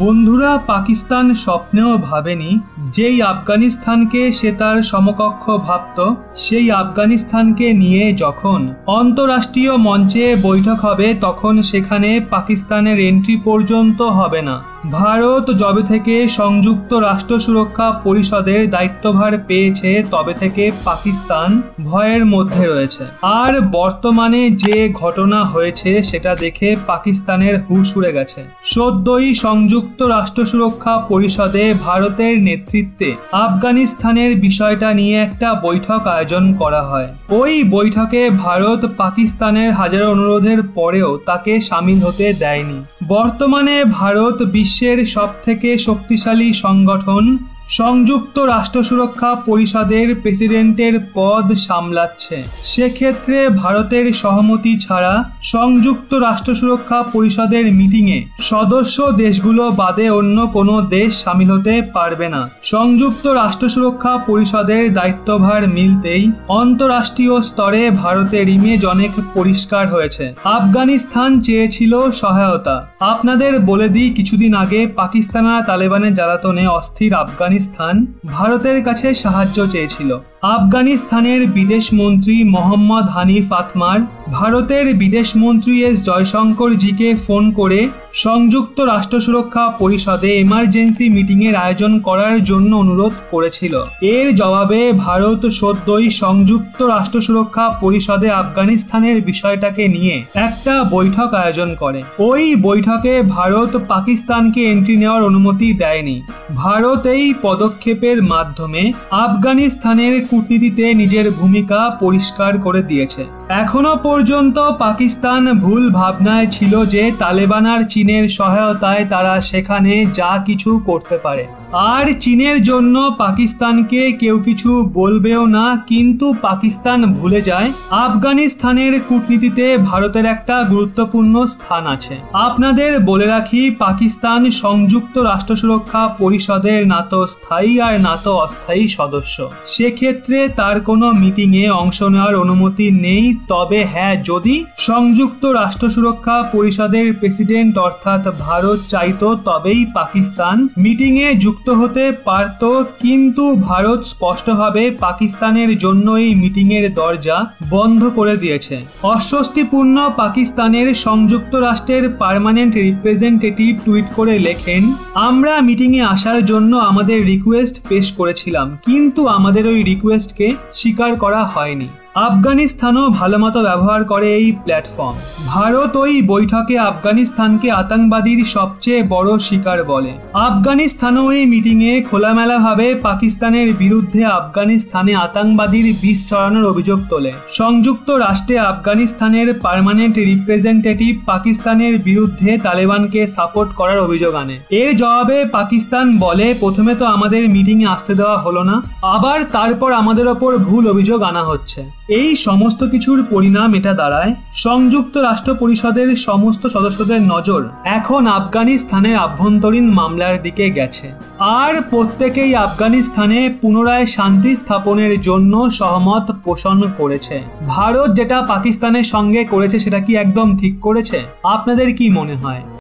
বন্ধুরা, পাকিস্তান স্বপ্নেও ভাবেনি যেই আফগানিস্তানকে সে তার সমকক্ষ ভাবত, সেই আফগানিস্তানকে নিয়ে যখন অন্তর্রাষ্ট্রীয় মঞ্চে বৈঠক হবে তখন সেখানে পাকিস্তানের এন্ট্রি পর্যন্ত হবে না। ভারত যবে থেকে সংযুক্ত রাষ্ট্র সুরক্ষা পরিষদের দায়িত্বভার পেয়েছে তবে থেকে পাকিস্তান ভয়ের মধ্যে রয়েছে। আর বর্তমানে যে ঘটনা হয়েছে সেটা দেখে পাকিস্তানের হুঁশ উড়ে গেছে। সদ্যই সংযুক্ত রাষ্ট্র সুরক্ষা পরিষদে ভারতের নেতৃত্বে আফগানিস্তানের বিষয়টা নিয়ে একটা বৈঠক আয়োজন করা হয়। ওই বৈঠকে ভারত পাকিস্তানের হাজারো অনুরোধের পরেও তাকে সামিল হতে দেয়নি। বর্তমানে ভারত বিশ্বের সবথেকে শক্তিশালী সংগঠন সংযুক্ত রাষ্ট্র সুরক্ষা পরিষদের প্রেসিডেন্টের পদ সামলাচ্ছে। সেক্ষেত্রে ভারতের সহমতি ছাড়া সংযুক্ত রাষ্ট্র সুরক্ষা পরিষদের মিটিংয়ে সদস্য দেশগুলো বাদে অন্য কোনো দেশ সামিল হতে পারবে না। সংযুক্ত রাষ্ট্র সুরক্ষা পরিষদের দায়িত্বভার মিলতেই অন্তর্রাষ্ট্রীয় স্তরে ভারতের ইমেজ অনেক পরিষ্কার হয়েছে। আফগানিস্তান চেয়েছিল সহায়তা। আপনাদের বলে দিই, কিছুদিন আগে পাকিস্তানরা তালেবানের জ্বালাতনে অস্থির আফগানিস্তান ভারতের কাছে সাহায্য চেয়েছিল। আফগানিস্তানের বিদেশ মন্ত্রী মোহাম্মদ হানিফ আতমার ভারতের বিদেশ মন্ত্রী এস জয়শঙ্করজিকে ফোন করে সংযুক্ত রাষ্ট্র সুরক্ষা পরিষদে এমার্জেন্সি মিটিংয়ের আয়োজন করার জন্য অনুরোধ করেছিল। এর জবাবে ভারত সদ্যই সংযুক্ত রাষ্ট্র সুরক্ষা পরিষদে আফগানিস্তানের বিষয়টাকে নিয়ে একটা বৈঠক আয়োজন করে। ওই বৈঠকে ভারত পাকিস্তানকে এন্ট্রি নেওয়ার অনুমতি দেয়নি। ভারত এই পদক্ষেপের মাধ্যমে আফগানিস্তানের কূটনীতিতে নিজের ভূমিকা পরিষ্কার করে দিয়েছে। এখনো পর্যন্ত পাকিস্তান ভুল ভাবনায় ছিল যে তালেবান আর চীনের সহায়তায় তারা সেখানে যা কিছু করতে পারে, আর চীনের জন্য পাকিস্তানকে কেউ কিছু বলবেও না। কিন্তু পাকিস্তান ভুলে যায় আফগানিস্তানের কূটনীতিতে ভারতের একটা গুরুত্বপূর্ণ স্থান আছে। আপনাদের বলে রাখি, পাকিস্তান সংযুক্ত রাষ্ট্র সুরক্ষা পরিষদের না তো স্থায়ী আর না তো অস্থায়ী সদস্য। সেক্ষেত্রে তার কোনো মিটিংয়ে অংশ নেওয়ার অনুমতি নেই। তবে হ্যাঁ, যদি সংযুক্ত রাষ্ট্র সুরক্ষা পরিষদের প্রেসিডেন্ট অর্থাৎ ভারত চাইতো তবেই পাকিস্তান মিটিংয়ে যুক্ত হতে পারত। কিন্তু ভারত স্পষ্টভাবে পাকিস্তানের জন্য এই মিটিংয়ের দরজা বন্ধ করে দিয়েছে। অস্বস্তিপূর্ণ পাকিস্তানের সংযুক্ত রাষ্ট্রের পার্মানেন্ট রিপ্রেজেন্টেটিভ টুইট করে লেখেন, আমরা মিটিংয়ে আসার জন্য আমাদের রিকোয়েস্ট পেশ করেছিলাম, কিন্তু আমাদের ওই রিকোয়েস্টকে স্বীকার করা হয়নি। আফগানিস্তানও ভালোমতো ব্যবহার করে এই প্ল্যাটফর্ম। ভারত ওই বৈঠকে আফগানিস্তানকে আতঙ্কবাদীর সবচেয়ে বড় শিকার বলে। আফগানিস্তানও এই মিটিংয়ে খোলামেলাভাবে পাকিস্তানের বিরুদ্ধে আফগানিস্তানে আতঙ্কবাদীর বিষ ছড়ানোর অভিযোগ তোলে। সংযুক্ত রাষ্ট্রে আফগানিস্তানের পার্মানেন্ট রিপ্রেজেন্টেটিভ পাকিস্তানের বিরুদ্ধে তালেবানকে সাপোর্ট করার অভিযোগ আনে। এর জবাবে পাকিস্তান বলে, প্রথমে তো আমাদের মিটিংয়ে আসতে দেওয়া হলো না, আবার তারপর আমাদের ওপর ভুল অভিযোগ আনা হচ্ছে। এই সমস্ত কিছুর পরিণাম এটা দাঁড়ায়, সংযুক্ত রাষ্ট্র পরিষদের সমস্ত সদস্যদের নজর এখন আফগানিস্তানের আভ্যন্তরীণ মামলার দিকে গেছে। আর প্রত্যেকেই আফগানিস্তানে পুনরায় শান্তি স্থাপনের জন্য সহমত পোষণ করেছে। ভারত যেটা পাকিস্তানের সঙ্গে করেছে সেটা কি একদম ঠিক করেছে? আপনাদের কি মনে হয়?